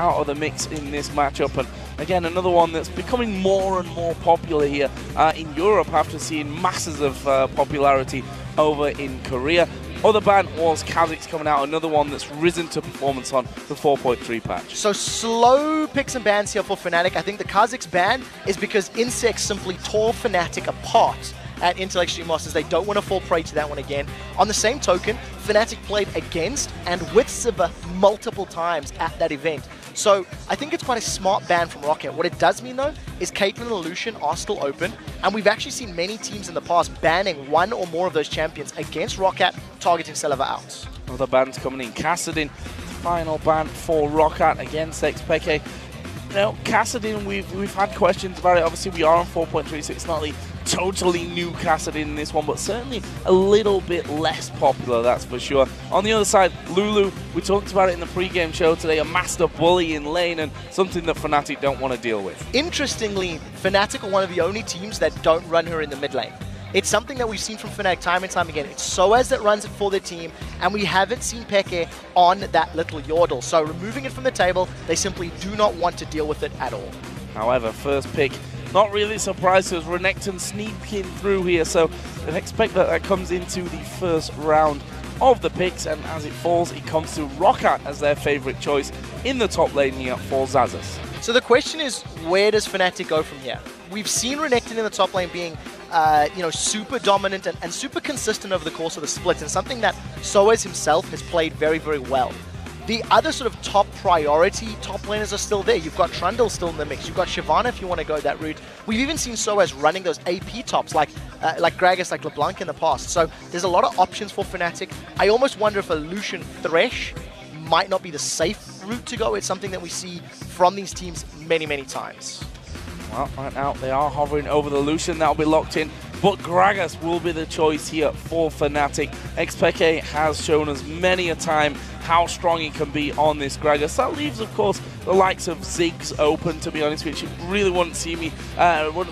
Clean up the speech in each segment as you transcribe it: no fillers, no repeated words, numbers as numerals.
out of the mix in this matchup. And again, another one that's becoming more and more popular here in Europe after seeing masses of popularity over in Korea. Other ban was Kha'Zix coming out, another one that's risen to performance on the 4.3 patch. So slow picks and bans here for Fnatic. I think the Kha'Zix ban is because Insects simply tore Fnatic apart at Intel Extreme Masters. They don't want to fall prey to that one again. On the same token, Fnatic played against and with Sivir multiple times at that event. So I think it's quite a smart ban from ROCCAT. What it does mean though is Caitlyn and Lucian are still open, and we've actually seen many teams in the past banning one or more of those champions against ROCCAT, targeting Celiva out. Other bans coming in. Kassadin, final ban for ROCCAT against XPK. Now, Kassadin, we've had questions about it. Obviously, we are on 4.3, so it's not the totally new Kassadin in this one, but certainly a little bit less popular, that's for sure. On the other side, Lulu, we talked about it in the pre-game show today, a master bully in lane and something that Fnatic don't want to deal with. Interestingly, Fnatic are one of the only teams that don't run her in the mid lane. It's something that we've seen from Fnatic time and time again. It's Soaz that runs it for their team, and we haven't seen Peke on that little Yordle. So removing it from the table, they simply do not want to deal with it at all. However, first pick, not really surprised, as Renekton sneaking through here, so I expect that comes into the first round of the picks, and as it falls, it comes to ROCCAT as their favorite choice in the top lane here for Xaxus. So the question is, where does Fnatic go from here? We've seen Renekton in the top lane being super dominant and super consistent over the course of the split, and something that Soaz himself has played very, very well. The other sort of top priority top laners are still there. You've got Trundle still in the mix. You've got Shyvana if you want to go that route. We've even seen Soaz running those AP tops like Gragas, like LeBlanc in the past. So there's a lot of options for Fnatic. I almost wonder if a Lucian Thresh might not be the safe route to go. It's something that we see from these teams many, many times. Well, right now they are hovering over the Lucian. That'll be locked in. But Gragas will be the choice here for Fnatic. XPK has shown us many a time how strong he can be on this Gragas. That leaves, of course, the likes of Ziggs open, to be honest, which really wouldn't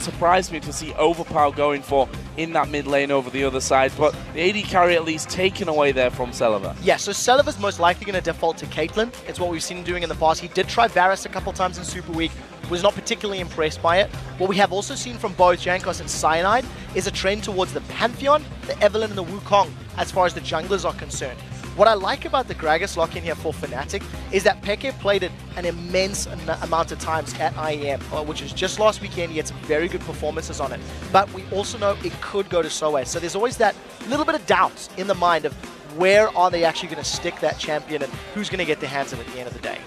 surprise me to see Overpower going for in that mid lane over the other side. But the AD carry at least taken away there from Celiva. Yeah, so Celiva's most likely going to default to Caitlyn. It's what we've seen him doing in the past. He did try Varus a couple times in Super Week, was not particularly impressed by it. What we have also seen from both Jankos and Cyanide is a trend towards the Pantheon, the Evelynn and the Wukong as far as the junglers are concerned. What I like about the Gragas lock-in here for Fnatic is that Peke played it an immense amount of times at IEM, which is just last weekend. He had some very good performances on it. But we also know it could go to Soaz. So there's always that little bit of doubt in the mind of where are they actually going to stick that champion and who's going to get their hands on it at the end of the day.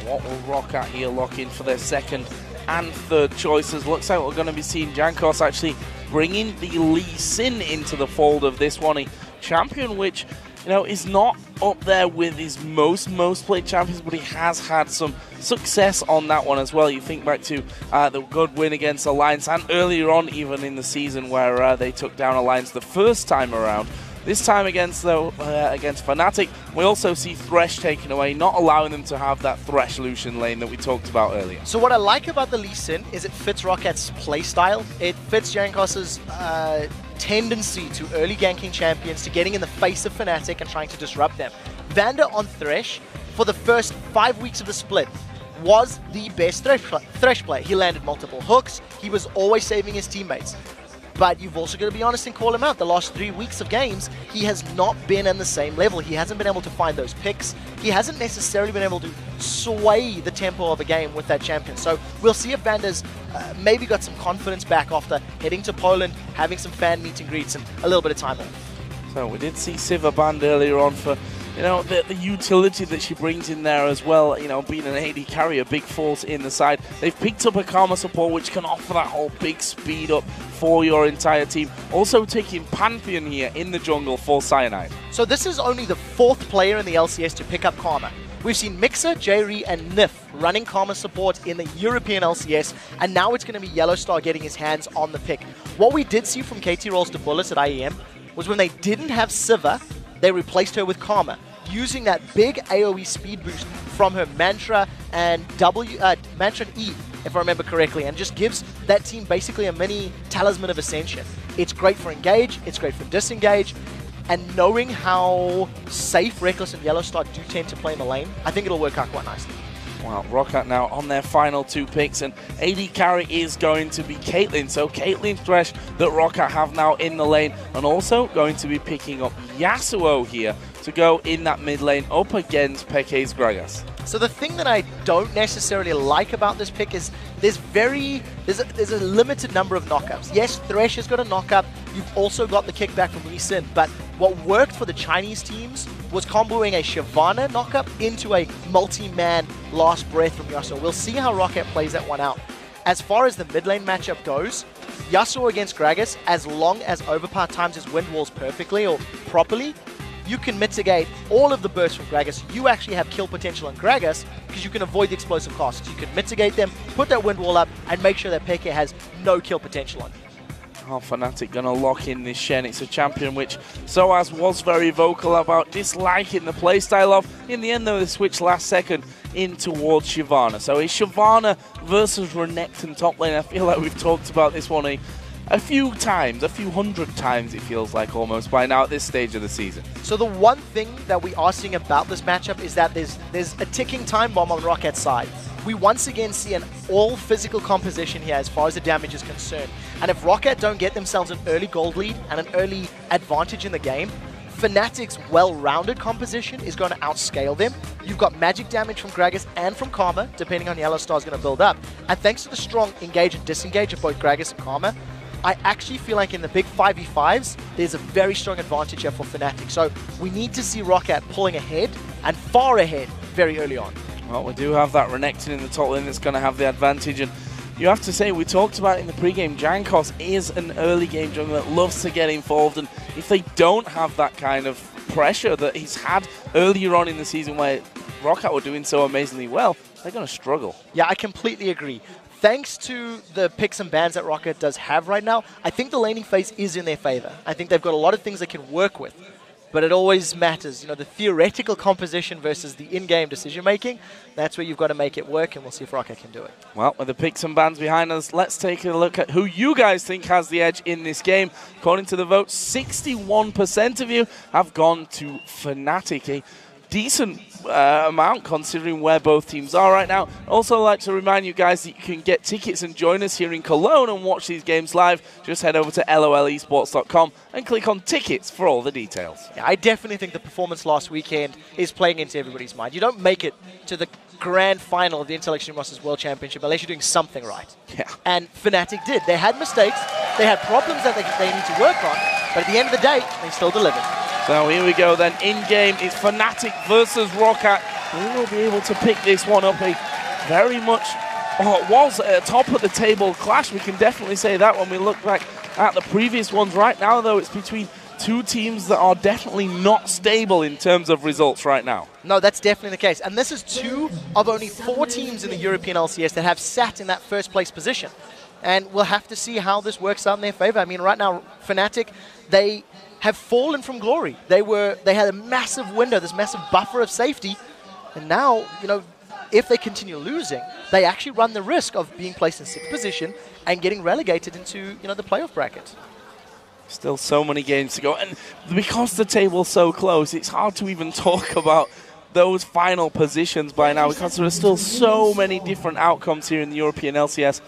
What will ROCCAT here lock in for their second and third choices? Looks like we're going to be seeing Jankos actually bringing the Lee Sin into the fold of this one. A champion which, you know, is not up there with his most played champions, but he has had some success on that one as well. You think back to the good win against Alliance, and earlier on even in the season where they took down Alliance the first time around. This time against Fnatic, we also see Thresh taken away, not allowing them to have that Thresh Lucian lane that we talked about earlier. So what I like about the Lee Sin is it fits ROCCAT's playstyle. It fits Jankos's tendency to early ganking champions, to getting in the face of Fnatic and trying to disrupt them. Vander on Thresh, for the first 5 weeks of the split, was the best Thresh player. He landed multiple hooks. He was always saving his teammates. But you've also got to be honest and call him out. The last 3 weeks of games, he has not been on the same level. He hasn't been able to find those picks. He hasn't necessarily been able to sway the tempo of a game with that champion. So we'll see if Vander's maybe got some confidence back after heading to Poland, having some fan meet and greets, and a little bit of time off. So we did see Sivir banned earlier on for, you know, the utility that she brings in there as well, you know, being an AD carry, a big force in the side. They've picked up a Karma support, which can offer that whole big speed up for your entire team. Also taking Pantheon here in the jungle for Cyanide. So this is only the 4th player in the LCS to pick up Karma. We've seen Mixer, J-Ree, and Nif running Karma support in the European LCS, and now it's going to be Yellowstar getting his hands on the pick. What we did see from KT Rolls to Bullets at IEM was when they didn't have Sivir, they replaced her with Karma, using that big AoE speed boost from her Mantra and Mantra and E, if I remember correctly, and just gives that team basically a mini Talisman of Ascension. It's great for engage, it's great for disengage, and knowing how safe Reckless and Yellowstar do tend to play in the lane, I think it'll work out quite nicely. Well, ROCCAT now on their final 2 picks, and AD carry is going to be Caitlyn. So Caitlyn Thresh that ROCCAT have now in the lane, and also going to be picking up Yasuo here to go in that mid lane up against Peke's Gragas. So the thing that I don't necessarily like about this pick is there's a limited number of knockups. Yes, Thresh has got a knockup. You've also got the kickback from Lee Sin, but what worked for the Chinese teams was comboing a Shyvana knockup into a multi-man last breath from Yasuo. We'll see how ROCCAT plays that one out. As far as the mid lane matchup goes, Yasuo against Gragas, as long as Overpower times his wind walls perfectly or properly, you can mitigate all of the bursts from Gragas. You actually have kill potential on Gragas because you can avoid the explosive costs. You can mitigate them, put that wind wall up, and make sure that Peke has no kill potential on you. Oh, Fnatic gonna lock in this Shen. It's a champion which Soaz was very vocal about disliking the playstyle of. In the end, though, they switched last second in towards Shyvana. So it's Shyvana versus Renekton top lane. I feel like we've talked about this one a few times, a few hundred times it feels like almost by now at this stage of the season. So the one thing that we are seeing about this matchup is that there's a ticking time bomb on ROCCAT's side. We once again see an all-physical composition here as far as the damage is concerned. And if ROCCAT don't get themselves an early gold lead and an early advantage in the game, Fnatic's well-rounded composition is going to outscale them. You've got magic damage from Gragas and from Karma, depending on Yellow Star's going to build up. And thanks to the strong engage and disengage of both Gragas and Karma, I actually feel like in the big 5v5s, there's a very strong advantage here for Fnatic. So we need to see ROCCAT pulling ahead and far ahead very early on. Well, we do have that Renekton in the top lane that's going to have the advantage, and you have to say, we talked about it in the pregame, Jankos is an early game jungler that loves to get involved, and if they don't have that kind of pressure that he's had earlier on in the season where ROCCAT were doing so amazingly well, they're going to struggle. Yeah, I completely agree. Thanks to the picks and bans that ROCCAT does have right now, I think the laning phase is in their favor. I think they've got a lot of things they can work with. But it always matters, you know, the theoretical composition versus the in-game decision-making. That's where you've got to make it work, and we'll see if ROCCAT can do it. Well, with the picks and bans behind us, let's take a look at who you guys think has the edge in this game. According to the vote, 61% of you have gone to Fnatic, a decent amount considering where both teams are right now. Also like to remind you guys that you can get tickets and join us here in Cologne and watch these games live. Just head over to lolesports.com and click on tickets for all the details. Yeah, I definitely think the performance last weekend is playing into everybody's mind. You don't make it to the grand final of the Intellectual Masters World Championship unless you're doing something right. Yeah. And Fnatic did. They had mistakes, they had problems that they need to work on, but at the end of the day, they still delivered. So here we go then, in-game, it's Fnatic versus ROCCAT. We will be able to pick this one up a very much, it was a top of the table clash, we can definitely say that when we look back at the previous ones. Right now though, it's between two teams that are definitely not stable in terms of results right now. No, that's definitely the case. And this is 2 of only 4 teams in the European LCS that have sat in that first place position. And we'll have to see how this works out in their favor. I mean, right now, Fnatic, they have fallen from glory. They had a massive window, this massive buffer of safety, and now, you know, if they continue losing, they actually run the risk of being placed in 6th position and getting relegated into, you know, the playoff bracket. Still so many games to go, and because the table's so close, it's hard to even talk about those final positions by now because there are still so many different outcomes here in the European LCS.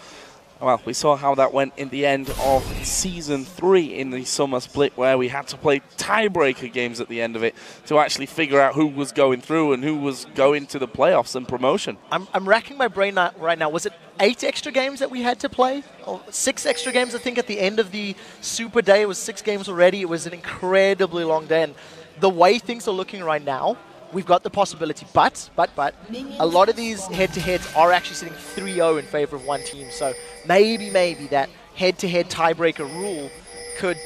Well, we saw how that went in the end of Season 3 in the summer split, where we had to play tiebreaker games at the end of it to actually figure out who was going through and who was going to the playoffs and promotion. I'm racking my brain right now. Was it 8 extra games that we had to play? Or 6 extra games, I think, at the end of the Super Day. It was 6 games already. It was an incredibly long day. And the way things are looking right now, we've got the possibility, but a lot of these head-to-heads are actually sitting 3-0 in favor of one team. So maybe that head-to-head tiebreaker rule could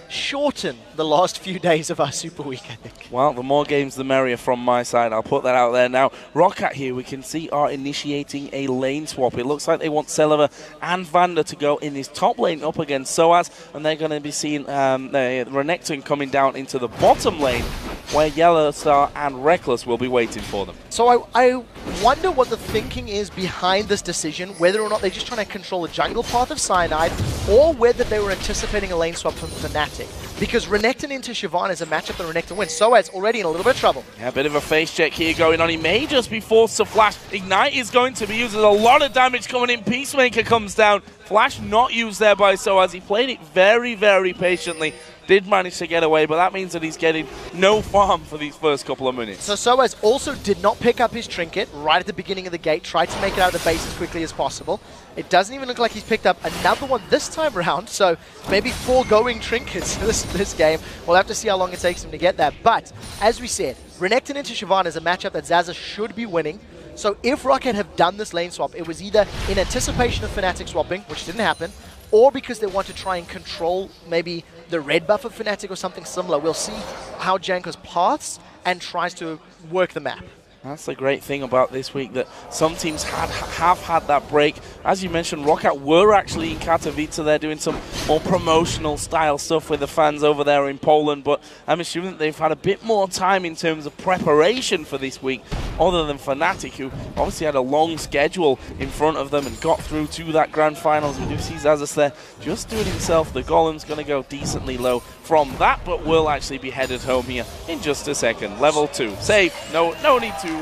shorten the last few days of our Super Week, I think. Well, the more games, the merrier from my side. I'll put that out there now. ROCCAT here, we can see, are initiating a lane swap. It looks like they want Celiva and Vander to go in his top lane up against Soaz, and they're going to be seeing Renekton coming down into the bottom lane where Yellow Star and Reckless will be waiting for them. So I wonder what the thinking is behind this decision, whether or not they're just trying to control the jungle path of Cyanide, or whether they were anticipating a lane swap from Fnatic. Because Renekton into Shyvana is a matchup that Renekton wins. Soaz already in a little bit of trouble. Yeah, a bit of a face check here going on. He may just be forced to flash. Ignite is going to be used. There's a lot of damage coming in. Peacemaker comes down. Flash not used there by Soaz. He played it very, very patiently. Did manage to get away, but that means that he's getting no farm for these first couple of minutes. So Soaz also did not pick up his trinket right at the beginning of the gate, tried to make it out of the base as quickly as possible. It doesn't even look like he's picked up another one this time around, so maybe foregoing trinkets this game. We'll have to see how long it takes him to get that. But, as we said, Renekton into Shyvana is a matchup that Zaza should be winning. So if ROCCAT have done this lane swap, it was either in anticipation of Fnatic swapping, which didn't happen, or because they want to try and control maybe the red buff of Fnatic or something similar. We'll see how Janko's paths and tries to work the map. That's the great thing about this week, that some teams have had that break. As you mentioned, ROCCAT were actually in Katowice. They're doing some more promotional style stuff with the fans over there in Poland, but I'm assuming that they've had a bit more time in terms of preparation for this week, other than Fnatic, who obviously had a long schedule in front of them and got through to that grand finals. We do see Zazas there just doing himself. The Golem's going to go decently low from that, but will actually be headed home here in just a second. Level 2. Safe. No need to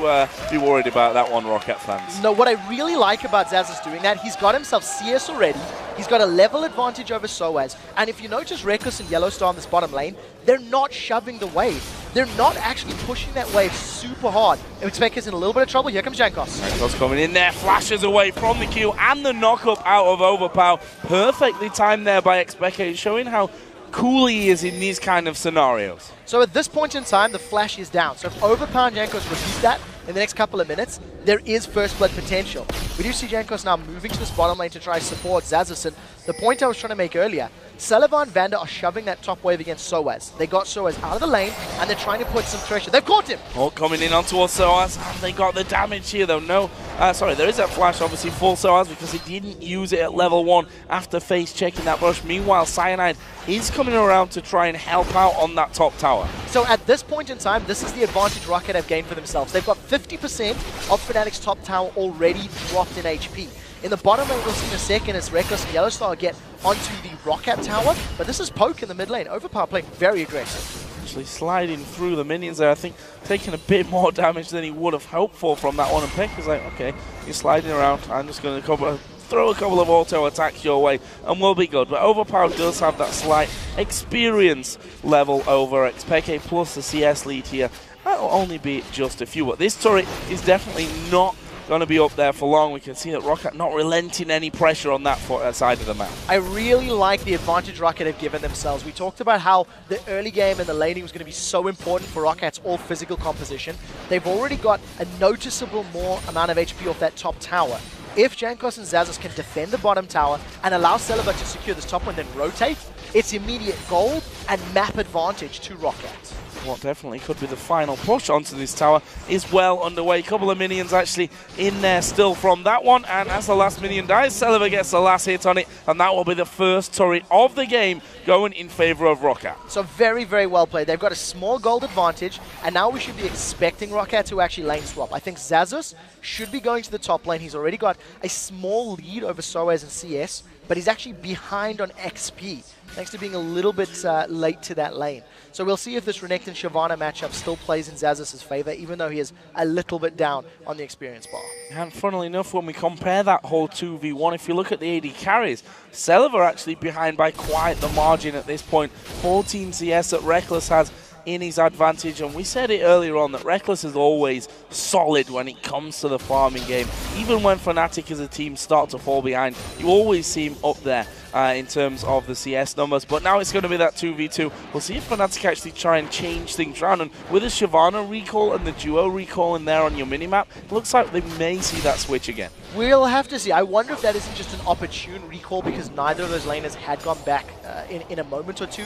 be worried about that one, ROCCAT fans. No, what I really like about Zazas doing that, he's got himself CS already. He's got a level advantage over Soaz. And if you notice Reckless and Yellow Star on this bottom lane, they're not shoving the wave. They're not actually pushing that wave super hard. Xpek's in a little bit of trouble. Here comes Jankos. Jankos coming in there, flashes away from the Q and the knock-up out of Overpower. Perfectly timed there by Xpek, showing how cool he is in these kind of scenarios. So at this point in time, the flash is down. So if Overpower and Jankos repeat that in the next couple of minutes, there is first blood potential. We do see Jankos now moving to this bottom lane to try to support Zazas. And the point I was trying to make earlier, Celiva and Vander are shoving that top wave against Soaz. They got Soaz out of the lane, and they're trying to put some pressure. They've caught him! Oh, coming in onto Soaz, and they got the damage here, though. No, sorry, there is that flash, obviously, for Soaz, because he didn't use it at level 1 after face checking that bush. Meanwhile, Cyanide is coming around to try and help out on that top tower. So at this point in time, this is the advantage ROCCAT have gained for themselves. They've got 50% of Fnatic's top tower already dropped in HP. In the bottom lane, we'll see in a second as Reckless and Yellow Star get onto the ROCCAT tower, but this is Poke in the mid lane. Overpower playing very aggressive. Actually sliding through the minions there, I think taking a bit more damage than he would have hoped for from that one, and Peck is like, okay, you're sliding around, I'm just going to throw a couple of auto attacks your way and we'll be good. But Overpower does have that slight experience level over Xpeke plus the CS lead here. That'll only be just a few, but this turret is definitely not going to be up there for long. We can see that ROCCAT not relenting any pressure on that side of the map. I really like the advantage ROCCAT have given themselves. We talked about how the early game and the laning was going to be so important for ROCCAT's all-physical composition. They've already got a noticeable more amount of HP off that top tower. If Jankos and Zazas can defend the bottom tower and allow Celiva to secure this top one, then rotate, it's immediate gold and map advantage to ROCCAT. What definitely could be the final push onto this tower is well underway. A couple of minions actually in there still from that one, and as the last minion dies, Celiva gets the last hit on it, and that will be the first turret of the game going in favor of ROCCAT. So very, very well played. They've got a small gold advantage, and now we should be expecting ROCCAT to actually lane swap. I think Zazas should be going to the top lane. He's already got a small lead over Soaz and CS, but he's actually behind on XP, thanks to being a little bit late to that lane. So we'll see if this Renekton-Shyvana matchup still plays in Zazas' favor, even though he is a little bit down on the experience bar. And funnily enough, when we compare that whole 2v1, if you look at the AD carries, Celiva are actually behind by quite the margin at this point. 14 CS that Reckless has in his advantage, and we said it earlier on that Reckless is always solid when it comes to the farming game. Even when Fnatic as a team start to fall behind, you always see him up there in terms of the CS numbers. But now it's going to be that 2v2. We'll see if Fnatic actually try and change things around, and with a Shyvana recall and the duo recall in there on your minimap, it looks like they may see that switch again. We'll have to see. I wonder if that isn't just an opportune recall because neither of those laners had gone back in a moment or two.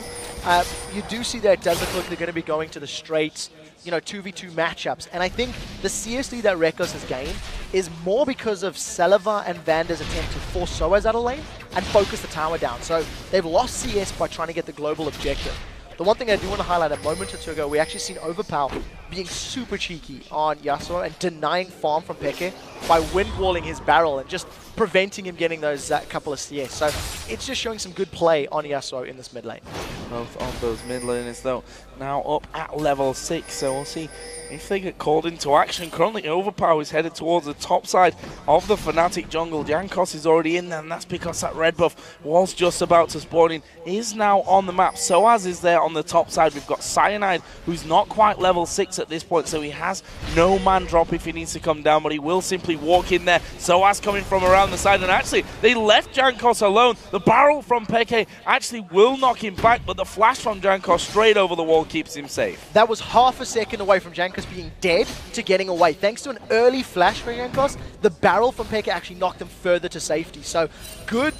You do see that it does look like they're going to be going to the straight, 2v2 matchups. And I think the CS lead that Reckless has gained is more because of Celiva and Vander's attempt to force Soaz out of lane and focus the tower down. So they've lost CS by trying to get the global objective. The one thing I do want to highlight, a moment or two ago, we actually seen Overpower being super cheeky on Yasuo and denying farm from Peke by windwalling his barrel and just preventing him getting those couple of CS. So it's just showing some good play on Yasuo in this mid lane. Both of those mid laners, though, now up at level 6, so we'll see if they get called into action. Currently, Overpower is headed towards the top side of the Fnatic jungle. Jankos is already in there, and that's because that red buff was just about to spawn in, is now on the map. Soaz is there on the top side. We've got Cyanide, who's not quite level 6 at this point, so he has no man drop if he needs to come down, but he will simply walk in there. Soaz coming from around the side, and actually, they left Jankos alone. The barrel from Peke actually will knock him back, but the flash from Jankos straight over the wall keeps him safe. That was half a second away from Jankos being dead to getting away. Thanks to an early flash from Jankos, the barrel from Peke actually knocked him further to safety. So good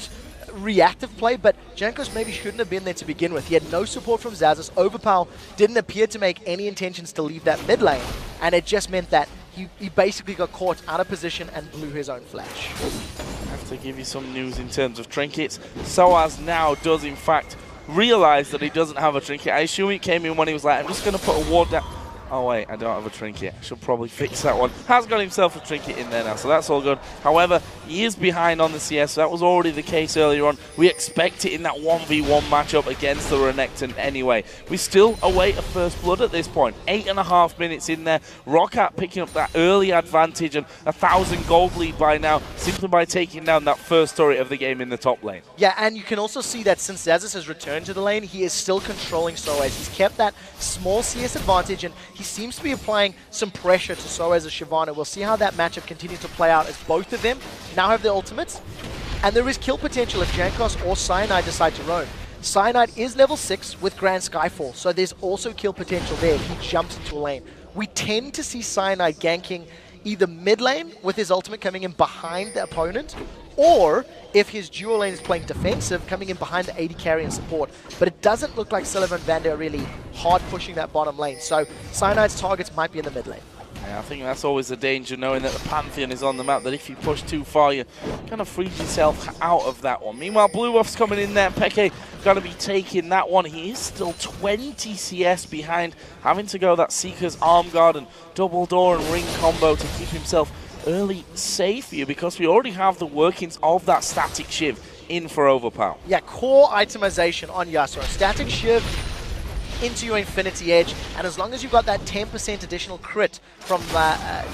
reactive play, but Jankos maybe shouldn't have been there to begin with. He had no support from Xaxus. Overpower didn't appear to make any intentions to leave that mid lane, and it just meant that he basically got caught out of position and blew his own flash. I have to give you some news in terms of trinkets. Soaz now does in fact realize that he doesn't have a trinket. I assume he came in when he was like, I'm just going to put a ward down. Oh wait, I don't have a trinket. I should probably fix that one. Has got himself a trinket in there now, so that's all good. However, he is behind on the CS. That was already the case earlier on. We expect it in that 1v1 matchup against the Renekton anyway. We still await a first blood at this point. 8.5 minutes in there. ROCCAT picking up that early advantage and 1,000 gold lead by now, simply by taking down that first turret of the game in the top lane. Yeah, and you can also see that since Xaxus has returned to the lane, he is still controlling Soaz. He's kept that small CS advantage, and he seems to be applying some pressure to Soaz as Shyvana. We'll see how that matchup continues to play out as both of them now have their ultimates. And there is kill potential if Jankos or Cyanide decide to roam. Cyanide is level 6 with Grand Skyfall, so there's also kill potential there if he jumps into a lane. We tend to see Cyanide ganking either mid lane with his ultimate coming in behind the opponent, or if his dual lane is playing defensive, coming in behind the AD carry and support. But it doesn't look like Sullivan Vander are really hard pushing that bottom lane, so Cyanide's targets might be in the mid lane. Yeah, I think that's always the danger, knowing that the Pantheon is on the map, that if you push too far, you kind of freeze yourself out of that one. Meanwhile, Blue Buff's coming in there. Peke going to be taking that one. He is still 20 CS behind, having to go that Seeker's Arm Guard and double door and ring combo to keep himself early safe here, because we already have the workings of that Static Shiv in for Overpower. Yeah, core itemization on Yasuo. Static Shiv into your Infinity Edge, and as long as you've got that 10% additional crit from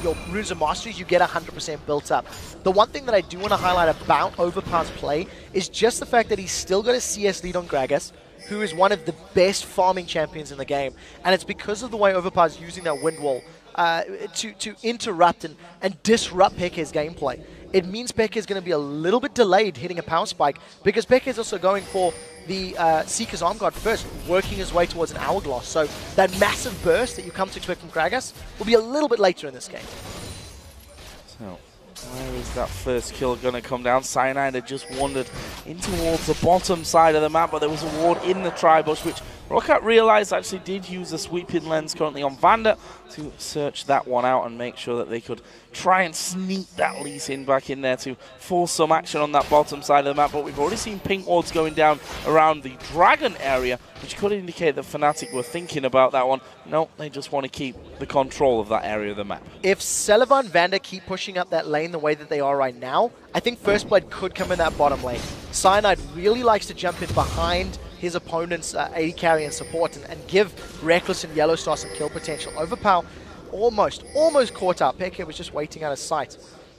your Runes of Mastery, you get 100% built up. The one thing that I do want to highlight about Overpower's play is just the fact that he's still got a CS lead on Gragas, who is one of the best farming champions in the game, and it's because of the way Overpower's using that wind wall to interrupt and disrupt Peke's gameplay. It means Peke is going to be a little bit delayed hitting a power spike, because Peke is also going for the Seeker's Arm Guard first, working his way towards an Hourglass. So that massive burst that you come to expect from Gragas will be a little bit later in this game. So, where is that first kill going to come down? Cyanide had just wandered in towards the bottom side of the map, but there was a ward in the tri-bush, which ROCCAT realized actually did use a sweeping lens currently on Vander to search that one out and make sure that they could try and sneak that Lee Sin back in there to force some action on that bottom side of the map. But we've already seen pink wards going down around the Dragon area, which could indicate that Fnatic were thinking about that one. No, they just want to keep the control of that area of the map. If Sullivan Vander keep pushing up that lane the way that they are right now, I think First Blood could come in that bottom lane. Cyanide really likes to jump in behind his opponent's AD carry and support and give Reckless and Yellowstar some kill potential. Overpower almost caught up. Peke was just waiting out of sight.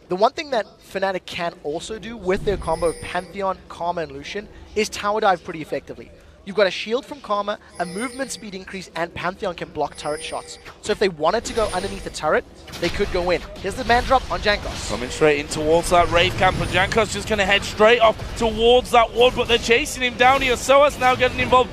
The one thing that Fnatic can also do with their combo of Pantheon, Karma, and Lucian is tower dive pretty effectively. You've got a shield from Karma, a movement speed increase, and Pantheon can block turret shots. So if they wanted to go underneath the turret, they could go in. Here's the man drop on Jankos. Coming straight in towards that Wraith camp, and Jankos just going to head straight off towards that ward, but they're chasing him down here. Soaz now getting involved.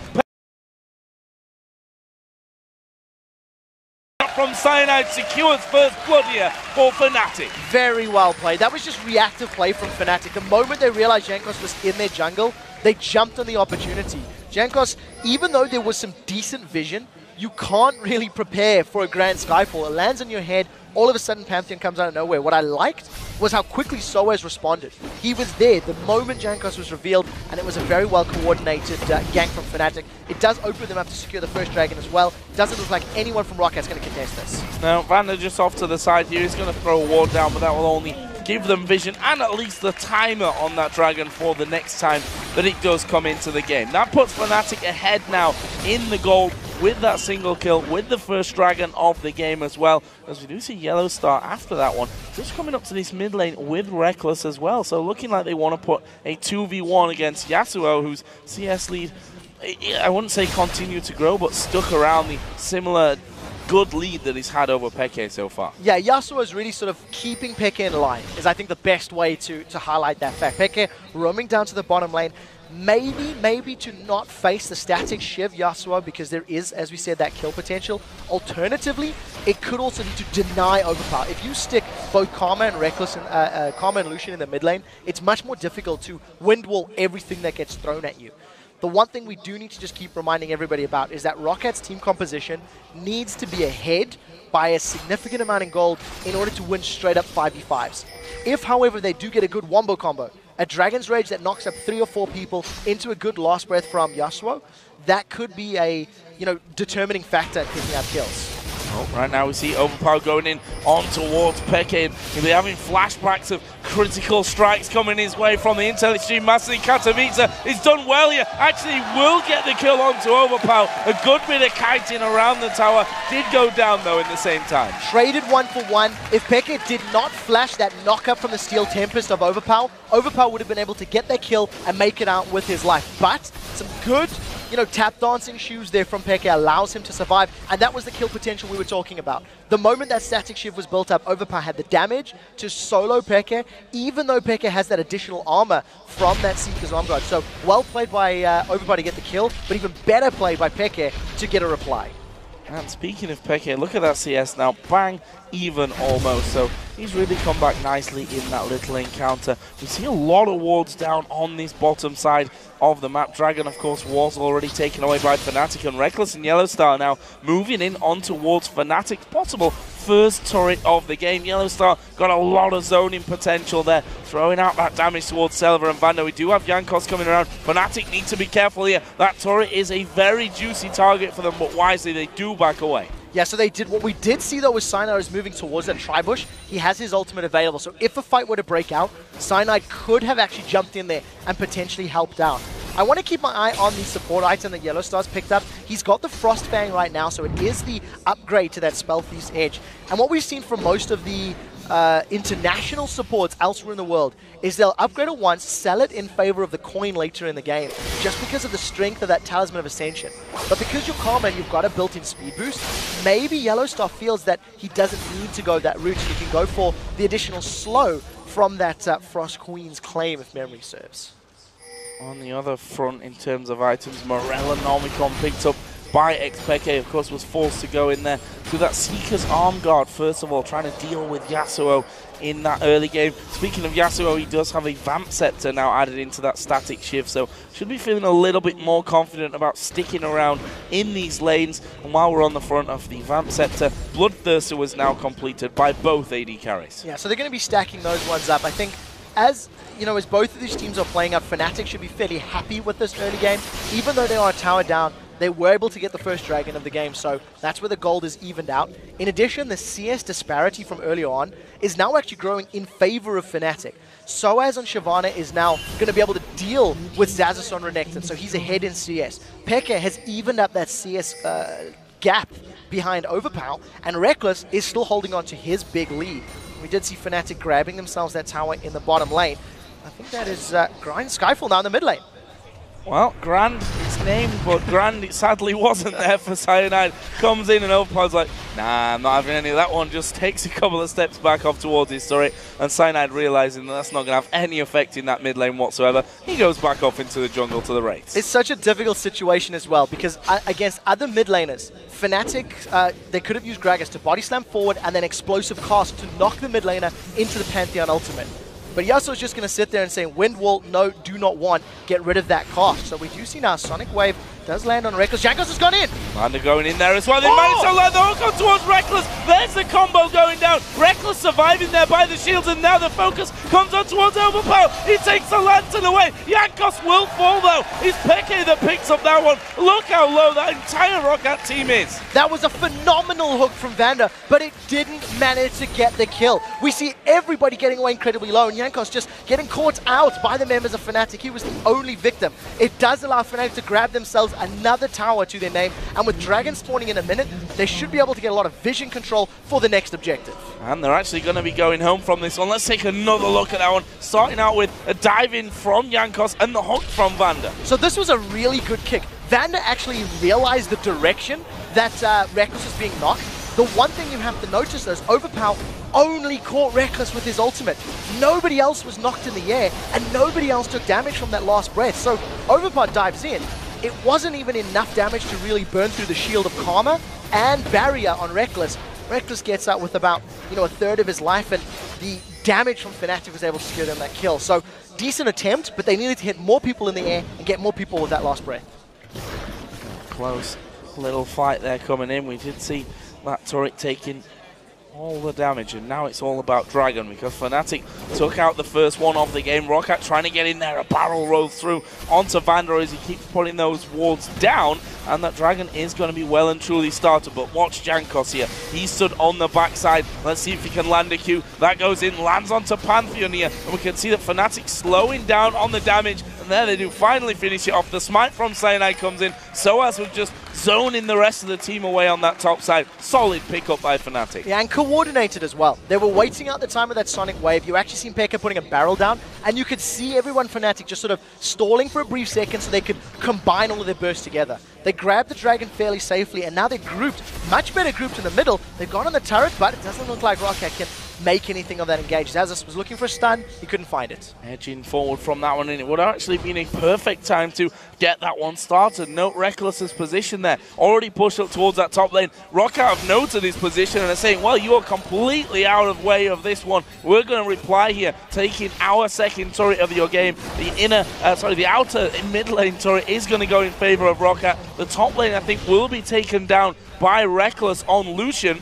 From Cyanide secures first blood here for Fnatic. Very well played. That was just reactive play from Fnatic. The moment they realized Jankos was in their jungle, they jumped on the opportunity. Jankos, even though there was some decent vision, you can't really prepare for a Grand Skyfall. It lands on your head all of a sudden Pantheon comes out of nowhere. What I liked was how quickly Soaz responded. He was there the moment Jankos was revealed, and it was a very well-coordinated gank from Fnatic. It does open them up to secure the first dragon as well. Doesn't look like anyone from ROCCAT's going to contest this. Now, Vander just off to the side here. He's going to throw a ward down, but that will only give them vision and at least the timer on that dragon for the next time that it does come into the game. That puts Fnatic ahead now in the gold with that single kill, with the first dragon of the game as well. As we do see Yellow Star after that one, just coming up to this mid lane with Reckless as well. So looking like they want to put a 2v1 against Yasuo, whose CS lead, I wouldn't say continued to grow, but stuck around the similar good lead that he's had over Peke so far. Yeah, Yasuo is really sort of keeping Peke in line, is I think the best way to highlight that fact. Peke roaming down to the bottom lane, maybe to not face the static Shiv Yasuo, because there is, as we said, that kill potential. Alternatively, it could also need to deny overpower. If you stick both Karma and Reckless and Karma and Lucian in the mid lane, it's much more difficult to wind wall everything that gets thrown at you. The one thing we do need to just keep reminding everybody about is that ROCCAT's team composition needs to be ahead by a significant amount in gold in order to win straight up 5v5s. If, however, they do get a good wombo combo, a Dragon's Rage that knocks up 3 or 4 people into a good last breath from Yasuo, that could be a determining factor in picking up kills. Oh, right now we see Overpower going in on towards Peke. He'll be having flashbacks of critical strikes coming his way from the Intel Extreme Mastery. Katowice is done well here. Actually will get the kill onto Overpower. A good bit of kiting around the tower. Did go down though in the same time. Traded 1 for 1. If Peke did not flash that knockup from the Steel Tempest of Overpower, Overpower would have been able to get that kill and make it out with his life. But some good tap dancing shoes there from Peke allows him to survive, and that was the kill potential we were talking about. The moment that static shift was built up, Overpower had the damage to solo Peke, even though Peke has that additional armor from that Seeker's Arm Guard. So well played by Overpower to get the kill, but even better played by Peke to get a reply. And speaking of Peke, look at that CS now, bang, even almost. So he's really come back nicely in that little encounter. We see a lot of wards down on this bottom side of the map. Dragon, of course, was already taken away by Fnatic, and Reckless and Yellow Star now moving in on towards Fnatic's possible first turret of the game. Yellow Star got a lot of zoning potential there, throwing out that damage towards Selva and Vander. We do have Jankos coming around. Fnatic need to be careful here. That turret is a very juicy target for them, but wisely they do back away. Yeah, so they did. What we did see, though, was Cyanide is moving towards that Tribush. He has his ultimate available, so if a fight were to break out, Cyanide could have actually jumped in there and potentially helped out. I want to keep my eye on the support item that Yellow Star's picked up. He's got the Frost Fang right now, so it is the upgrade to that Spell Thief's Edge. And what we've seen from most of the international supports elsewhere in the world is they'll upgrade it once, sell it in favor of the coin later in the game, just because of the strength of that Talisman of Ascension. But because you're Karma and you've got a built-in speed boost, maybe Yellow Star feels that he doesn't need to go that route, and he can go for the additional slow from that Frost Queen's claim, if memory serves. On the other front, in terms of items, Morella Nomicon picked up by Xpeke, of course, was forced to go in there to that Seeker's Arm Guard, first of all, trying to deal with Yasuo in that early game. Speaking of Yasuo, he does have a Vamp Scepter now added into that static shift, so should be feeling a little bit more confident about sticking around in these lanes. And while we're on the front of the Vamp Scepter, Bloodthirster was now completed by both AD carries. Yeah, so they're going to be stacking those ones up. I think as both of these teams are playing up, Fnatic should be fairly happy with this early game. Even though they are a tower down, they were able to get the first dragon of the game, so that's where the gold is evened out. In addition, the CS disparity from earlier on is now actually growing in favor of Fnatic. Soaz on Shyvana is now going to be able to deal with Xaxus on Renekton, so he's ahead in CS. Peke has evened up that CS gap behind Overpower, and Reckless is still holding on to his big lead. We did see Fnatic grabbing themselves that tower in the bottom lane. I think that is Grind Skyfall now in the mid lane. Well, Grand is named, but Grand it sadly wasn't there for Cyanide. Comes in and Overpower's like, nah, I'm not having any of that one. Just takes a couple of steps back off towards his turret, and Cyanide realizing that that's not going to have any effect in that mid lane whatsoever, he goes back off into the jungle to the Wraiths. It's such a difficult situation as well, because against other mid laners, Fnatic, they could have used Gragas to body slam forward and then explosive cast to knock the mid laner into the Pantheon ultimate. But Yasuo's just going to sit there and say, Wind Wall, no, do not want, get rid of that cost. So we do see now Sonic Wave does land on Reckless. Jankos has gone in. Manda going in there as well. They managed to land the hook on towards Reckless. There's the combo going down. Reckless surviving there by the shields, and now the focus comes on towards Overpower. He takes the lantern away. Jankos will fall though. It's Peke that picks up that one. Look how low that entire ROCCAT team is. That was a phenomenal hook from Vanda, but it didn't manage to get the kill. We see everybody getting away incredibly low, and Jankos just getting caught out by the members of Fnatic. He was the only victim. It does allow Fnatic to grab themselves another tower to their name, and with Dragon spawning in a minute, they should be able to get a lot of vision control for the next objective. And they're actually going to be going home from this one. Let's take another look at that one. Starting out with a dive in from Jankos and the hook from Vanda. So this was a really good kick. Vanda actually realized the direction that Reckless was being knocked. The one thing you have to notice is Overpower only caught Reckless with his ultimate. Nobody else was knocked in the air, and nobody else took damage from that last breath. So Overpower dives in. It wasn't even enough damage to really burn through the Shield of Karma and barrier on Reckless. Reckless gets out with about, a third of his life, and the damage from Fnatic was able to secure them that kill. So decent attempt, but they needed to hit more people in the air and get more people with that last breath. Close little fight there coming in. We did see that turret taking all the damage, and now it's all about Dragon, because Fnatic took out the first one of the game. ROCCAT trying to get in there, a barrel rolls through onto Vanda as he keeps putting those wards down, and that Dragon is going to be well and truly started. But watch Jankos here. He stood on the backside. Let's see if he can land a Q. That goes in, lands onto Pantheon here, and we can see that Fnatic slowing down on the damage, and there they do finally finish it off. The smite from Cyanide comes in, so as we're just zoning the rest of the team away on that top side. Solid pickup by Fnatic. Yeah, and coordinated as well. They were waiting out the time of that Sonic Wave. You actually seen Pekka putting a barrel down, and you could see everyone Fnatic just sort of stalling for a brief second so they could combine all of their bursts together. They grabbed the Dragon fairly safely, and now they're grouped, much better grouped in the middle. They've gone on the turret, but it doesn't look like ROCCAT can make anything of that engage. Zazus was looking for a stun, he couldn't find it. Edging forward from that one, and it would have actually been a perfect time to get that one started. Note Reckless's position there, already pushed up towards that top lane. ROCCAT have noted his position and are saying, well, you are completely out of way of this one. We're going to reply here, taking our second turret of your game. The outer mid lane turret is going to go in favor of ROCCAT. The top lane, I think, will be taken down by Reckless on Lucian.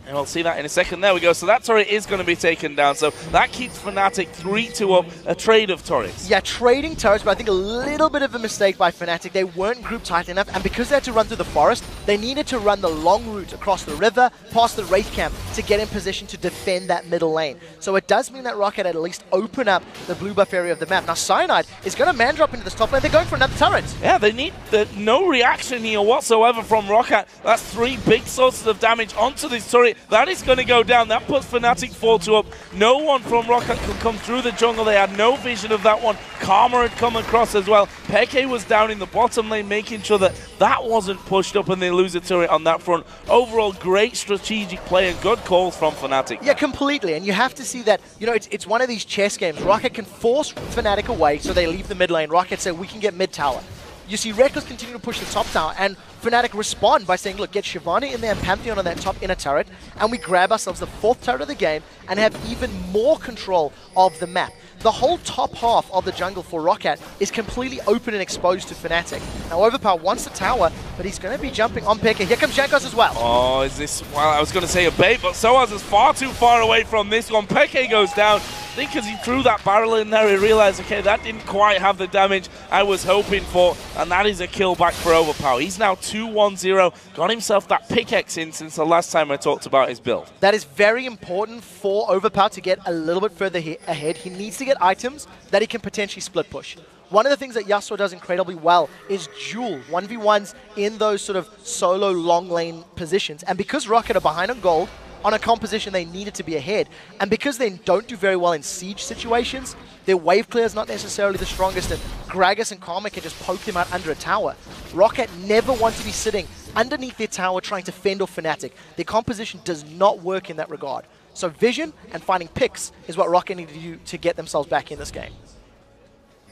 And we'll see that in a second. There we go. So that turret is going to be taken down. So that keeps Fnatic 3-2 up, a trade of turrets. Yeah, trading turrets, but I think a little bit of a mistake by Fnatic. They weren't grouped tight enough, and because they had to run through the forest, they needed to run the long route across the river, past the Wraith camp, to get in position to defend that middle lane. So it does mean that ROCCAT at least open up the blue buff area of the map. Now Cyanide is going to man drop into this top lane. They're going for another turret. Yeah, they need no reaction here whatsoever from ROCCAT. That's 3 big sources of damage onto this turret. That is going to go down. That puts Fnatic 4-2 up. No one from ROCCAT could come through the jungle. They had no vision of that one. Karma had come across as well. Peke was down in the bottom lane, making sure that that wasn't pushed up and they lose a turret on that front. Overall, great strategic play and good calls from Fnatic. Yeah, completely. And you have to see that, it's one of these chess games. ROCCAT can force Fnatic away, so they leave the mid lane. ROCCAT say, we can get mid tower. You see Reckless continue to push the top tower, and Fnatic respond by saying, look, get Shivani in there and Pantheon on that top inner turret, and we grab ourselves the 4th turret of the game and have even more control of the map. The whole top half of the jungle for ROCCAT is completely open and exposed to Fnatic. Now Overpower wants the tower, but he's going to be jumping on Pekka. Here comes Jankos as well. Oh, is this, well, I was going to say a bait, but Soaz is far too far away from this one. Peke goes down. I think as he threw that barrel in there, he realized, okay, that didn't quite have the damage I was hoping for, and that is a kill back for Overpower. He's now 2-1-0, got himself that pickaxe in since the last time I talked about his build. That is very important for Overpower to get a little bit further ahead. He needs to get items that he can potentially split push. One of the things that Yasuo does incredibly well is duel 1v1s in those sort of solo long lane positions, and because ROCCAT are behind on gold, on a composition they needed to be ahead, and because they don't do very well in siege situations, their wave clear is not necessarily the strongest, and Gragas and Karma can just poke them out under a tower. ROCCAT never want to be sitting underneath their tower trying to fend off Fnatic. Their composition does not work in that regard. So vision and finding picks is what ROCCAT need to do to get themselves back in this game.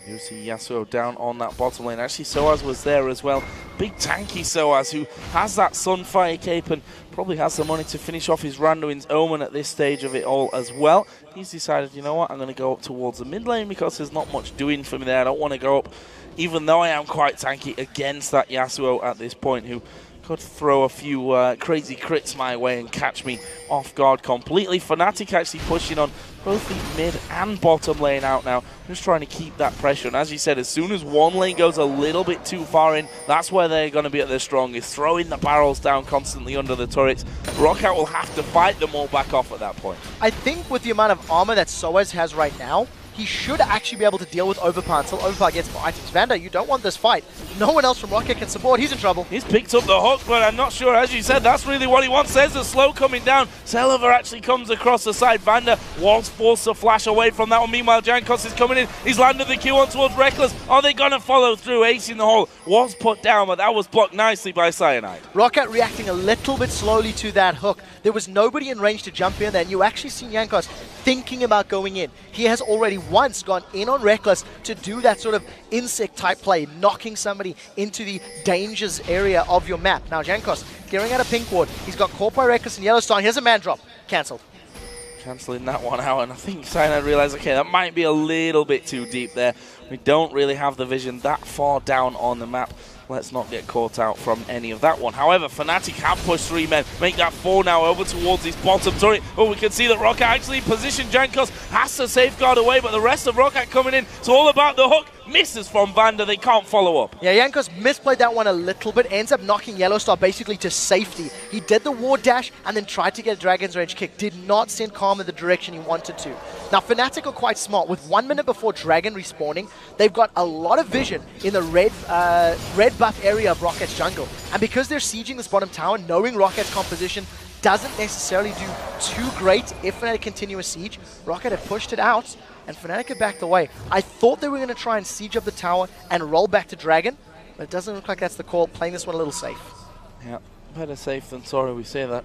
You see Yasuo down on that bottom lane. Actually, Soaz was there as well. Big tanky Soaz, who has that Sunfire cape and probably has the money to finish off his Randuin's Omen at this stage of it all as well. He's decided, you know what, I'm going to go up towards the mid lane because there's not much doing for me there. I don't want to go up, even though I am quite tanky, against that Yasuo at this point, who could throw a few crazy crits my way and catch me off guard completely. Fnatic actually pushing on both the mid and bottom lane out now, just trying to keep that pressure. And as you said, as soon as one lane goes a little bit too far in, that's where they're going to be at their strongest, throwing the barrels down constantly under the turrets. ROCCAT will have to fight them all back off at that point. I think with the amount of armor that Soaz has right now, he should actually be able to deal with Overpower until Overpower gets more items. Vander, you don't want this fight. No one else from ROCCAT can support. He's in trouble. He's picked up the hook, but I'm not sure, as you said, that's really what he wants. There's a slow coming down. Celiver actually comes across the side. Vander was forced to flash away from that one. Meanwhile, Jankos is coming in. He's landed the Q on towards Reckless. Are they going to follow through? Ace in the hole was put down, but that was blocked nicely by Cyanide. ROCCAT reacting a little bit slowly to that hook. There was nobody in range to jump in there, and you actually see Jankos thinking about going in. He has already once gone in on Reckless to do that sort of insect type play, knocking somebody into the dangers area of your map. Now Jankos gearing out a pink ward. He's got caught by Reckless and Yellowstone. Here's a man drop. Cancelled. Cancelling that one out, and I think Cyanide realized, okay, that might be a little bit too deep there. We don't really have the vision that far down on the map. Let's not get caught out from any of that one. However, Fnatic have pushed 3 men, make that 4 now over towards his bottom turret. But we can see that ROCCAT actually in position. Jankos has to safeguard away, but the rest of ROCCAT coming in. It's all about the hook. Misses from Vander. They can't follow up. Yeah, Jankos misplayed that one a little bit. Ends up knocking Yellowstar basically to safety. He did the ward dash and then tried to get a Dragon's Rage kick. Did not send Karma the direction he wanted to. Now, Fnatic are quite smart. With 1 minute before Dragon respawning, they've got a lot of vision in the red buff area of ROCCAT's jungle. And because they're sieging this bottom tower, knowing ROCCAT's composition doesn't necessarily do too great if Fnatic continue a siege. ROCCAT had pushed it out, and Fnatic had backed away. I thought they were going to try and siege up the tower and roll back to Dragon, but it doesn't look like that's the call. Playing this one a little safe. Yeah, better safe than sorry. We say that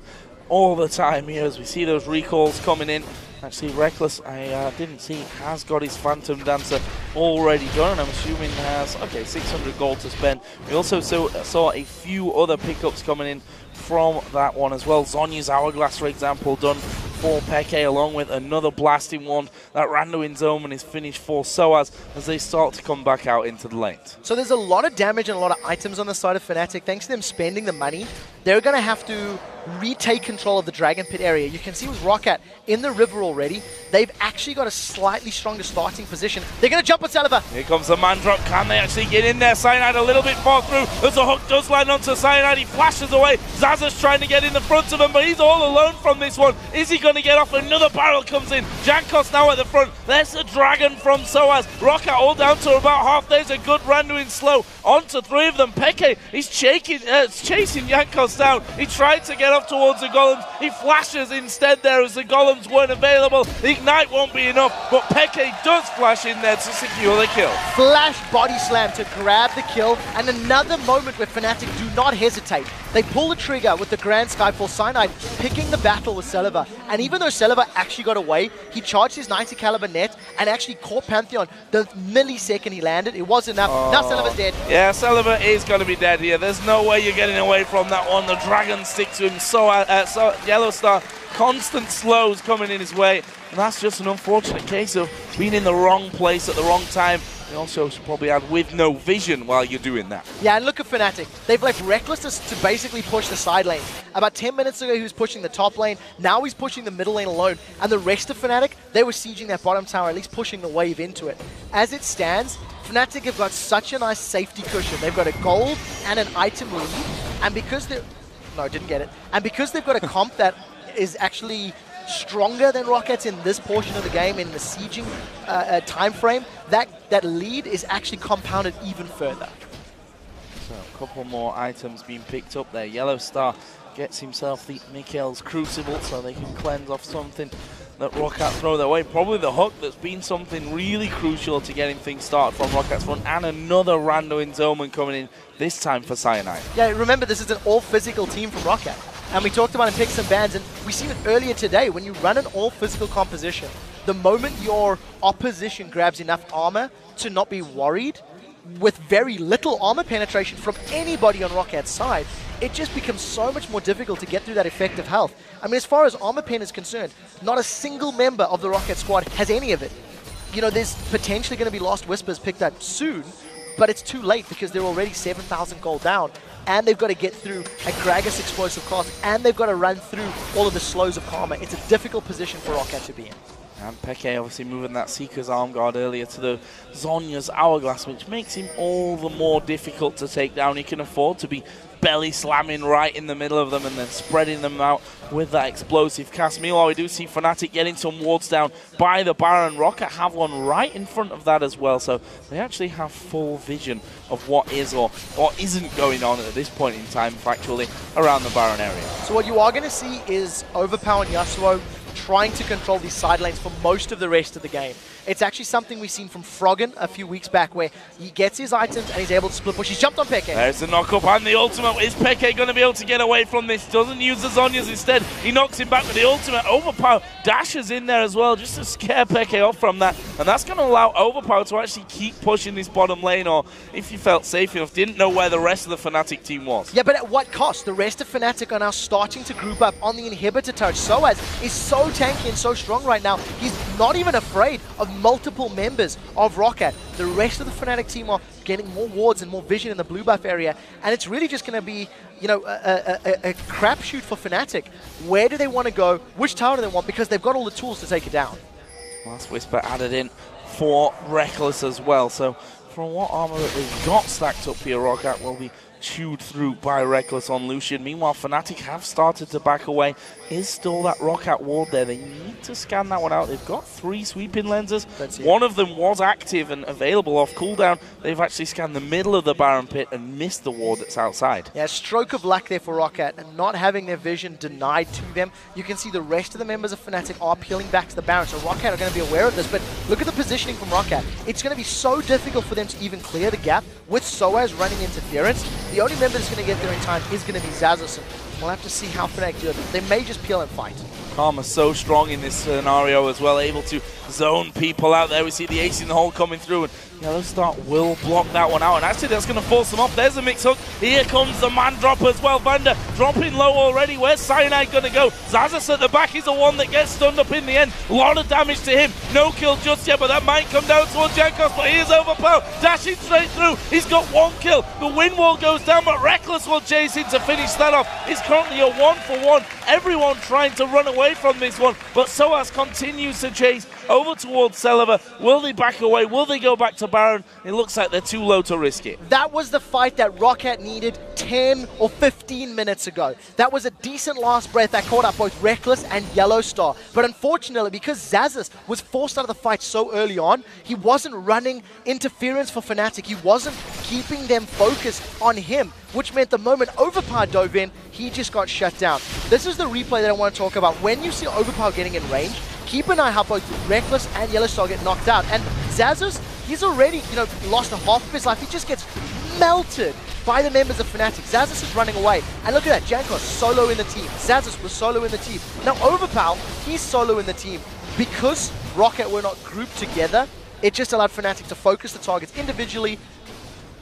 all the time here as we see those recalls coming in. Actually, Reckless, I didn't see, has got his Phantom Dancer already done, and I'm assuming has, okay, 600 gold to spend. We also saw a few other pickups coming in from that one as well. Zhonya's Hourglass, for example, done for Peke, along with another blasting wand. That Randuin's Omen is finished for Soaz as they start to come back out into the lanes. So there's a lot of damage and a lot of items on the side of Fnatic. Thanks to them spending the money, they're going to have to retake control of the Dragon Pit area. You can see with ROCCAT in the river already, they've actually got a slightly stronger starting position. They're going to jump on Celiver. Here comes the man drop. Can they actually get in there? Cyanide a little bit far through as the hook does land onto Cyanide. He flashes away. Zaza's trying to get in the front of him, but he's all alone from this one. Is he going to get off? Another barrel comes in. Jankos now at the front. There's a dragon from Soaz. ROCCAT all down to about half. There's a good Randuin slow. Onto 3 of them. Peke is chasing Jankos down. He tried to get up towards the golems. He flashes instead there as the golems weren't available. The ignite won't be enough, but Peke does flash in there to secure the kill. Flash body slam to grab the kill, and another moment where Fnatic do not hesitate. They pull the trigger with the Grand Skyfall. Cyanide picking the battle with Celiver, and even though Celiver actually got away, he charged his 90 caliber net and actually caught Pantheon the millisecond he landed. It wasn't enough. Now Celiver's dead. Yeah, Celiver is going to be dead here. There's no way you're getting away from that one. The dragon sticks to him. So Yellowstar, constant slows coming in his way, and that's just an unfortunate case of being in the wrong place at the wrong time. You also should probably add with no vision while you're doing that. Yeah, and look at Fnatic. They've left Reckless to basically push the side lane. About 10 minutes ago, he was pushing the top lane. Now he's pushing the middle lane alone. And the rest of Fnatic, they were sieging that bottom tower, at least pushing the wave into it. As it stands, Fnatic have got such a nice safety cushion. They've got a gold and an item lead. And because they're... No, didn't get it. And because they've got a comp that is actually stronger than ROCCAT's in this portion of the game, in the sieging time frame, that lead is actually compounded even further. So a couple more items being picked up there. Yellowstar gets himself the Mikhail's Crucible so they can cleanse off something that ROCCAT throw their way. Probably the hook that's been something really crucial to getting things started from ROCCAT's front, and another Randuin's Omen coming in, this time for Cyanide. Yeah, remember this is an all-physical team from ROCCAT. And we talked about in picks and bans, and we seen it earlier today. When you run an all-physical composition, the moment your opposition grabs enough armor to not be worried, with very little armor penetration from anybody on ROCCAT's side, it just becomes so much more difficult to get through that effective health. I mean, as far as armor pen is concerned, not a single member of the ROCCAT squad has any of it. You know, there's potentially going to be Lost Whispers picked up soon, but it's too late because they're already 7,000 gold down, and they've got to get through a Gragas explosive cast, and they've got to run through all of the slows of Karma. It's a difficult position for ROCCAT to be in. And Peke obviously moving that Seeker's arm guard earlier to the Zhonya's Hourglass, which makes him all the more difficult to take down. He can afford to be belly slamming right in the middle of them and then spreading them out with that explosive cast. Meanwhile, we do see Fnatic getting some wards down by the Baron. ROCCAT have one right in front of that as well, so they actually have full vision of what is or isn't going on at this point in time, factually, around the Baron area. So what you are going to see is Overpower and Yasuo trying to control these side lanes for most of the rest of the game. It's actually something we've seen from Froggen a few weeks back, where he gets his items and he's able to split push. He's jumped on Peke. There's the knock-up and the ultimate. Is Peke going to be able to get away from this? Doesn't use the Zhonya's instead. He knocks him back with the ultimate. Overpower dashes in there as well just to scare Peke off from that. And that's going to allow Overpower to actually keep pushing this bottom lane, or if you felt safe enough, didn't know where the rest of the Fnatic team was. Yeah, but at what cost? The rest of Fnatic are now starting to group up on the inhibitor touch. Soaz is so tanky and so strong right now. He's not even afraid of multiple members of ROCCAT. The rest of the Fnatic team are getting more wards and more vision in the blue buff area, and it's really just going to be, you know, a crapshoot for Fnatic. Where do they want to go? Which tower do they want? Because they've got all the tools to take it down. Last Whisper added in for Reckless as well. So from what armor that they've got stacked up here, ROCCAT will be chewed through by Reckless on Lucian. Meanwhile, Fnatic have started to back away. Is still that ROCCAT ward there. They need to scan that one out. They've got 3 sweeping lenses. One of them was active and available off cooldown. They've actually scanned the middle of the Baron pit and missed the ward that's outside. Yeah, stroke of luck there for ROCCAT, and not having their vision denied to them. You can see the rest of the members of Fnatic are peeling back to the Baron, so ROCCAT are going to be aware of this. But look at the positioning from ROCCAT. It's going to be so difficult for them to even clear the gap with Soaz running interference. The only member that's going to get there in time is going to be Xaxus, and we'll have to see how Fnatic do it. They may just peel and fight. Karma's so strong in this scenario as well, able to zone people out there. We see the ace in the hole coming through, and Yellowstar will block that one out, and actually that's going to force them off. There's a mix hook. Here comes the man drop as well. Vander dropping low already. Where's Cyanide going to go? Xaxus at the back is the one that gets stunned up in the end. A lot of damage to him. No kill just yet, but that might come down towards Jankos, but here's Overpower dashing straight through. He's got 1 kill. The wind wall goes down, but Reckless will chase in to finish that off. It's currently a 1-for-1. Everyone trying to run away from this one, but Soaz continues to chase over towards Celiver. Will they back away? Will they go back to Baron? It looks like they're too low to risk it. That was the fight that ROCCAT needed 10 or 15 minutes ago. That was a decent last breath that caught up both Reckless and Yellowstar. But unfortunately, because Xaxus was forced out of the fight so early on, he wasn't running interference for Fnatic. He wasn't keeping them focused on him, which meant the moment Overpower dove in, he just got shut down. This is the replay that I want to talk about. When you see Overpower getting in range, keep an eye how both Reckless and Yellowstar get knocked out. And Xaxus, he's already, you know, lost a half of his life. He just gets melted by the members of Fnatic. Xaxus is running away. And look at that, Jankos solo in the team. Xaxus was solo in the team. Now Overpower, he's solo in the team. Because ROCCAT were not grouped together, it just allowed Fnatic to focus the targets individually,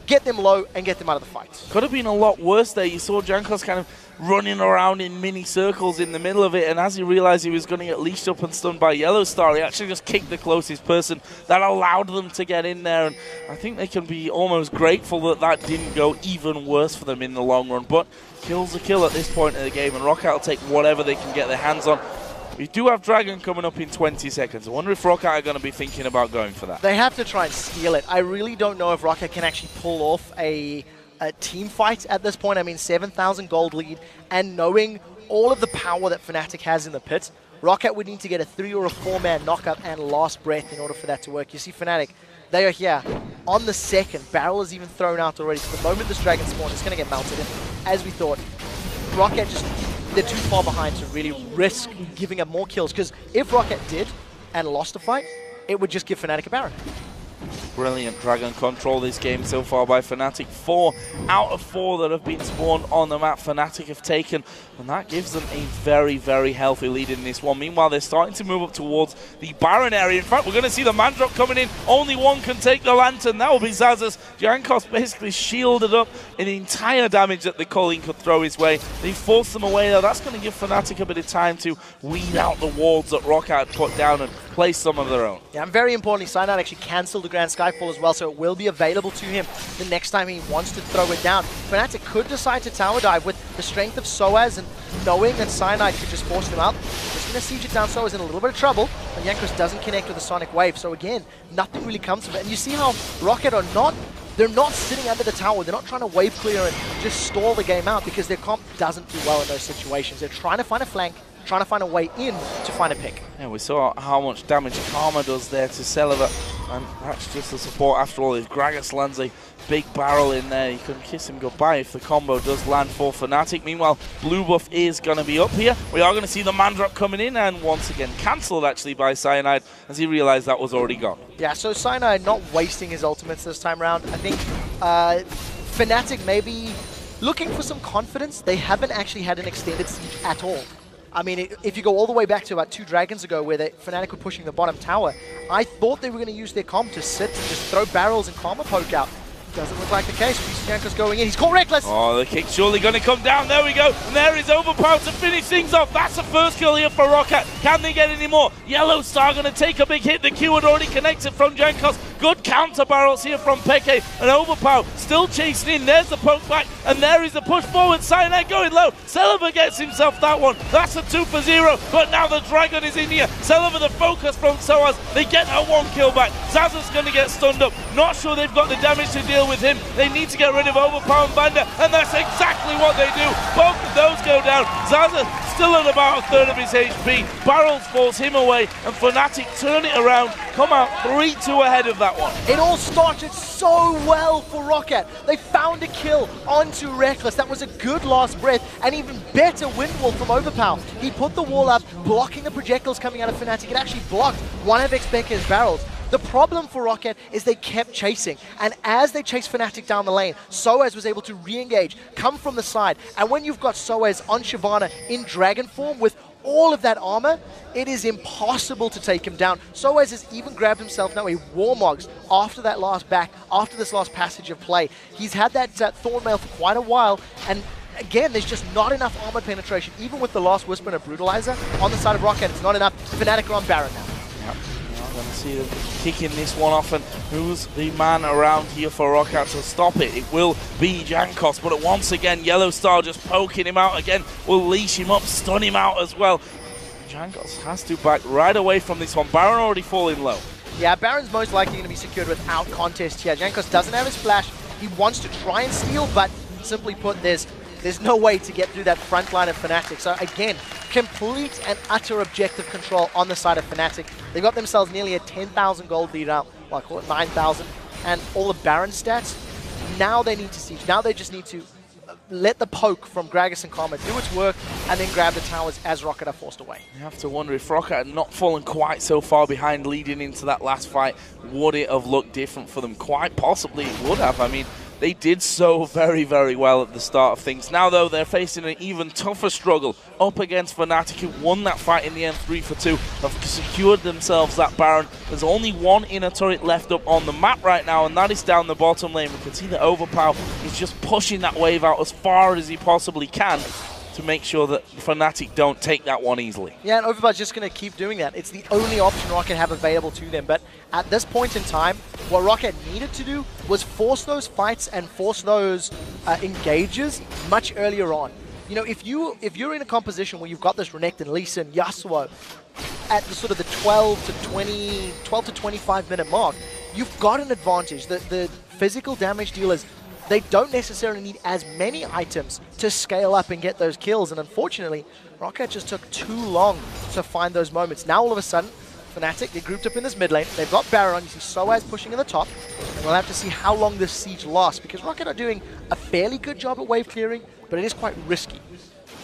get them low, and get them out of the fight. Could have been a lot worse there. You saw Jankos kind of running around in mini circles in the middle of it, and as he realized he was going to get leashed up and stunned by Yellowstar, he actually just kicked the closest person. That allowed them to get in there, and I think they can be almost grateful that that didn't go even worse for them in the long run. But kill's a kill at this point in the game, and ROCCAT will take whatever they can get their hands on. We do have Dragon coming up in 20 seconds. I wonder if ROCCAT are going to be thinking about going for that. They have to try and steal it. I really don't know if ROCCAT can actually pull off a team fight at this point. I mean, 7,000 gold lead, and knowing all of the power that Fnatic has in the pit, ROCCAT would need to get a 3 or a 4-man knockup and last breath in order for that to work. You see Fnatic, they are here on the second. Barrel is even thrown out already. So the moment this Dragon spawns, it's going to get melted. And as we thought, ROCCAT just, they're too far behind to really risk giving up more kills, because if ROCCAT did and lost a fight, it would just give Fnatic a Baron. Brilliant Dragon control this game so far by Fnatic. 4 out of 4 that have been spawned on the map Fnatic have taken, and that gives them a very, very healthy lead in this one. Meanwhile, they're starting to move up towards the Baron area. In fact, we're going to see the man drop coming in. Only one can take the Lantern. That will be Zazas. Jankos basically shielded up in the entire damage that the Colleen could throw his way. They forced them away, though. That's going to give Fnatic a bit of time to weed out the wards that ROCCAT put down and place some of their own. Yeah, and very importantly, Cyanide actually cancelled the Grand Skyfall as well, so it will be available to him the next time he wants to throw it down. Fnatic could decide to tower dive with the strength of Soaz, and knowing that Cyanide could just force them out. Just going to siege it down. Soaz in a little bit of trouble, and Jankos doesn't connect with the Sonic Wave, so again, nothing really comes of it. And you see how ROCCAT are not, they're not sitting under the tower, they're not trying to wave clear and just stall the game out, because their comp doesn't do well in those situations. They're trying to find a flank, trying to find a way in to find a pick. Yeah, we saw how much damage Karma does there to Celiva, and that's just the support after all. If Gragas lands a big barrel in there, you can kiss him goodbye if the combo does land for Fnatic. Meanwhile, blue buff is going to be up here. We are going to see the man drop coming in, and once again cancelled actually by Cyanide as he realized that was already gone. Yeah, so Cyanide not wasting his ultimates this time around. I think Fnatic maybe looking for some confidence. They haven't actually had an extended siege at all. I mean, if you go all the way back to about 2 dragons ago where Fnatic were pushing the bottom tower, I thought they were going to use their comp to sit and just throw barrels and Karma poke out. Doesn't look like the case. We see Jankos going in. He's caught reckless. Oh, the kick's surely going to come down. There we go. And there is Overpower to finish things off. That's the first kill here for ROCCAT. Can they get any more? Yellow Star going to take a big hit. The Q had already connected from Jankos. Good counter barrels here from Peke. And Overpower still chasing in. There's the poke back. And there is the push forward. Cyanide going low. Celiva gets himself that one. That's a 2 for 0. But now the Dragon is in here. Celiva the focus from Soaz. They get that 1 kill back. Zaza's going to get stunned up. Not sure they've got the damage to deal with him. They need to get rid of Overpower and Banda, and that's exactly what they do. Both of those go down. Zaza still at about 1/3 of his HP. Barrels force him away, and Fnatic turn it around, come out 3-2 ahead of that one. It all started so well for ROCCAT. They found a kill onto Reckless. That was a good last breath, and even better wind wall from Overpower. He put the wall up, blocking the projectiles coming out of Fnatic. It actually blocked one of Xbeke's barrels. The problem for ROCCAT is they kept chasing, and as they chased Fnatic down the lane, Soaz was able to re-engage, come from the side, and when you've got Soaz on Shyvana in dragon form with all of that armor, it is impossible to take him down. Soaz has even grabbed himself now a Warmogs after that last back, after this last passage of play. He's had that Thornmail for quite a while, and again, there's just not enough armor penetration. Even with the last Whisper and a Brutalizer on the side of ROCCAT, it's not enough. Fnatic are on Baron now. Yep. Going to see them kicking this one off, and who's the man around here for ROCCAT to stop it? It will be Jankos, but once again, Yellow Star just poking him out again, will leash him up, stun him out as well. Jankos has to back right away from this one. Baron already falling low. Yeah, Baron's most likely going to be secured without contest here. Jankos doesn't have his flash. He wants to try and steal, but simply put, there's no way to get through that front line of Fnatic. So again, complete and utter objective control on the side of Fnatic. They've got themselves nearly a 10,000 gold lead out. Well, I call it 9,000. And all the Baron stats, now they need to siege. Now they just need to let the poke from Gragas and Karma do its work, and then grab the towers as ROCCAT are forced away. You have to wonder if ROCCAT had not fallen quite so far behind leading into that last fight, would it have looked different for them? Quite possibly it would have. I mean, they did so very, very well at the start of things. Now, though, they're facing an even tougher struggle up against Fnatic, who won that fight in the end 3 for 2, have secured themselves that Baron. There's only one inner turret left up on the map right now, and that is down the bottom lane. We can see that Overpower is just pushing that wave out as far as he possibly can to make sure that Fnatic don't take that one easily. Yeah, and Overpower's just going to keep doing that. It's the only option ROCCAT have available to them. But at this point in time, what ROCCAT needed to do was force those fights and force those engages much earlier on. You know, if you're in a composition where you've got this Renekton, Lee Sin, Yasuo at the sort of the 12 to 25 minute mark, you've got an advantage. The physical damage dealers, they don't necessarily need as many items to scale up and get those kills, and unfortunately, ROCCAT just took too long to find those moments. Now all of a sudden, Fnatic, they grouped up in this mid lane, they've got Baron, you see Soaz pushing in the top, and we'll have to see how long this siege lasts, because ROCCAT are doing a fairly good job at wave clearing, but it is quite risky.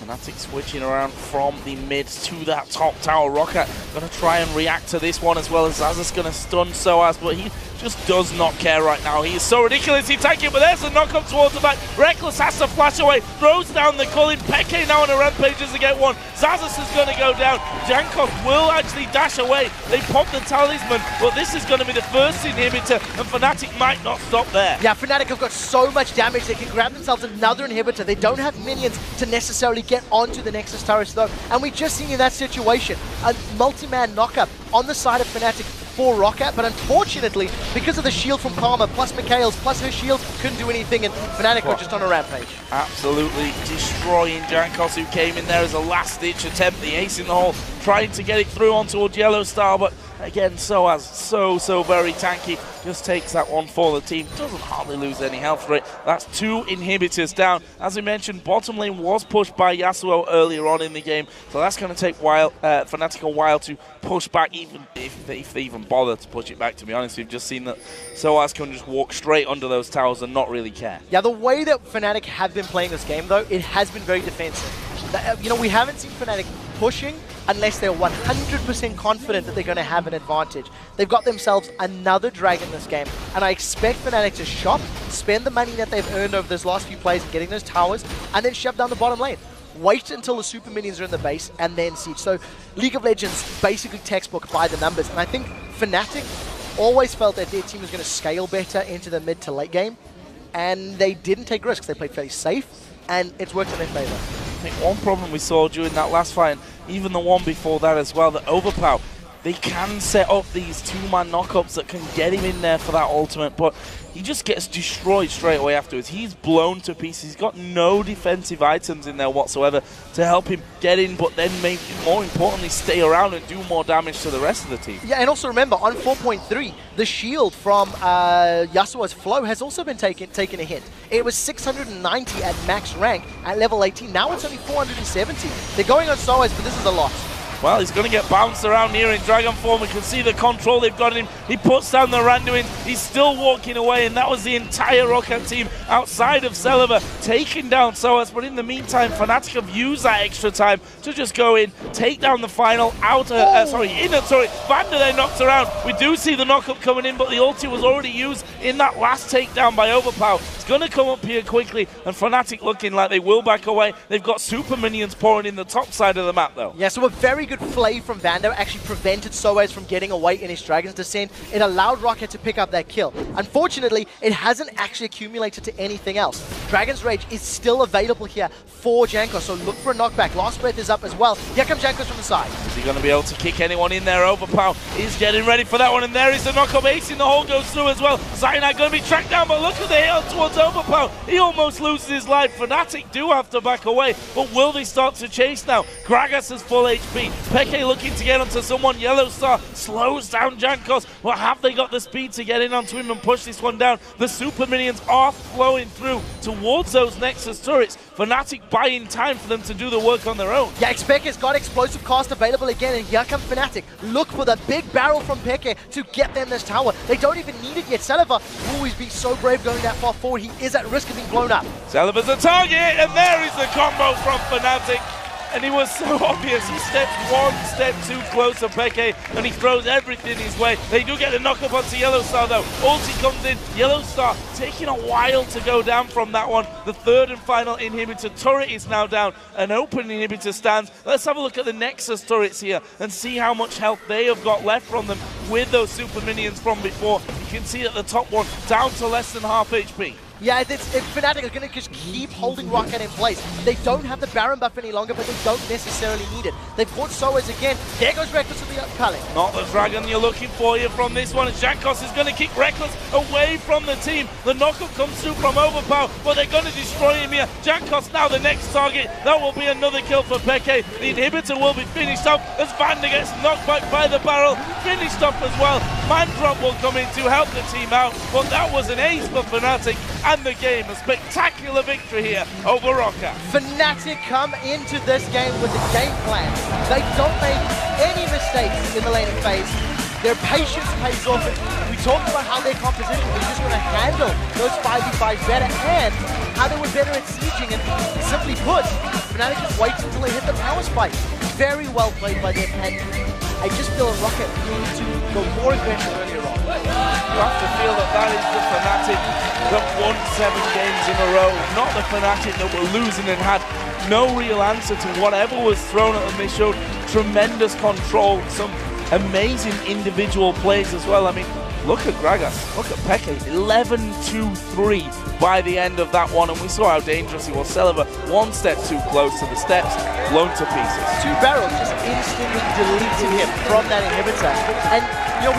Fnatic switching around from the mids to that top tower. ROCCAT going to try and react to this one, as well as Zaza's going to stun Soaz, but he just does not care right now. He is so ridiculously tanky, but there's a knock up towards the back. Reckless has to flash away, throws down the Culling. Peke now on a rampage to get one. Xaxus is going to go down. Jankos will actually dash away. They pop the talisman, but this is going to be the first inhibitor, and Fnatic might not stop there. Yeah, Fnatic have got so much damage, they can grab themselves another inhibitor. They don't have minions to necessarily get onto the Nexus turrets though, and we just seen in that situation a multi-man knockup on the side of Fnatic for ROCCAT, but unfortunately, because of the shield from Karma, plus Mikhail's, plus her shield, couldn't do anything, and Fnatic were just on a rampage. Absolutely destroying Jankos, who came in there as a last-ditch attempt, the ace in the hole, trying to get it through onto Yellow Star, but again, Soaz, so very tanky, just takes that one for the team, doesn't hardly lose any health for it. That's 2 inhibitors down. As we mentioned, bottom lane was pushed by Yasuo earlier on in the game, so that's going to take Fnatic a while to push back, even if they even bother to push it back, to be honest. We've just seen that Soaz can just walk straight under those towers and not really care. Yeah, the way that Fnatic have been playing this game, though, it has been very defensive. You know, we haven't seen Fnatic pushing unless they're 100% confident that they're going to have an advantage. They've got themselves another dragon this game, and I expect Fnatic to shop, spend the money that they've earned over those last few plays getting those towers, and then shove down the bottom lane. Wait until the super minions are in the base, and then siege. So League of Legends basically textbook by the numbers, and I think Fnatic always felt that their team was going to scale better into the mid to late game, and they didn't take risks. They played fairly safe, and it's worked in their favor. I think one problem we saw during that last fight, and even the one before that as well, the overpower, they can set up these 2-man knockups that can get him in there for that ultimate, but he just gets destroyed straight away afterwards. He's blown to pieces. He's got no defensive items in there whatsoever to help him get in, but then maybe more importantly stay around and do more damage to the rest of the team. Yeah, and also remember, on 4.3, the shield from Yasuo's flow has also been taking a hit. It was 690 at max rank at level 18. Now it's only 470. They're going on Soaz, but this is a lot. Well, he's going to get bounced around here in Dragon form. We can see the control they've got in him. He puts down the Randuin. He's still walking away, and that was the entire ROCCAT team outside of Celeber taking down Soaz. But in the meantime, Fnatic have used that extra time to just go in, take down the final inner turret. Vander then knocks around. We do see the knockup coming in, but the ulti was already used in that last takedown by Overpower. It's going to come up here quickly, and Fnatic looking like they will back away. They've got super minions pouring in the top side of the map, though. Yeah, so a very good play from Vander actually prevented Soaz from getting away in his Dragon's Descent. It allowed ROCCAT to pick up that kill. Unfortunately, it hasn't actually accumulated to anything else. Dragon's Rage is still available here for Jankos, so look for a knockback. Last Breath is up as well. Here comes Jankos from the side. Is he going to be able to kick anyone in there? Overpower is getting ready for that one, and there is the knock-up. Ace in the hole goes through as well. Cyanide going to be tracked down, but look at the hit towards Overpower. He almost loses his life. Fnatic do have to back away, but will they start to chase now? Gragas is full HP. Peke looking to get onto someone. Yellow Star slows down Jankos. Well, have they got the speed to get in onto him and push this one down? The super minions are flowing through towards those Nexus turrets. Fnatic buying time for them to do the work on their own. Yeah, Peke's got explosive cast available again, and here comes Fnatic. Look for the big barrel from Peke to get them this tower. They don't even need it yet. Celeber will always be so brave going that far forward. He is at risk of being blown up. Celeber's a target, and there is the combo from Fnatic. And it was so obvious. He steps one step too close to Peke, and he throws everything his way. They do get a knock-up onto Yellow Star, though. Ulti comes in. Yellow Star taking a while to go down from that one. The third and final inhibitor turret is now down. An open inhibitor stands. Let's have a look at the Nexus turrets here and see how much health they have got left from them with those super minions from before. You can see at the top one, down to less than half HP. Yeah, Fnatic are going to just keep holding ROCCAT in place. They don't have the Baron buff any longer, but they don't necessarily need it. They've caught Soaz again. There goes Reckless with the upculling. Not the dragon you're looking for here from this one. And Jankos is going to kick Reckless away from the team. The knockup comes through from Overpower, but they're going to destroy him here. Jankos now the next target. That will be another kill for Peke. The inhibitor will be finished up as Vander gets knocked back by the barrel. Finished up as well. Man drop will come in to help the team out, but that was an ace for Fnatic. And the game, a spectacular victory here over ROCCAT. Fnatic come into this game with a game plan. They don't make any mistakes in the laning phase. Their patience pays off. We talked about how their composition was just going to handle those 5v5s better, and how they were better at sieging. And simply put, Fnatic just waited until they hit the power spike. Very well played by their pen. I just feel that ROCCAT need to go more aggressive earlier on. You have to feel that that is the Fnatic that won 7 games in a row, not the Fnatic that were losing and had no real answer to whatever was thrown at them. They showed tremendous control, some amazing individual plays as well. I mean, look at Gragas, look at Peke, 11-2-3 by the end of that one, and we saw how dangerous he was. Celiva, one step too close to the steps, blown to pieces. 2 barrels just instantly deleted him from that inhibitor. And, you know,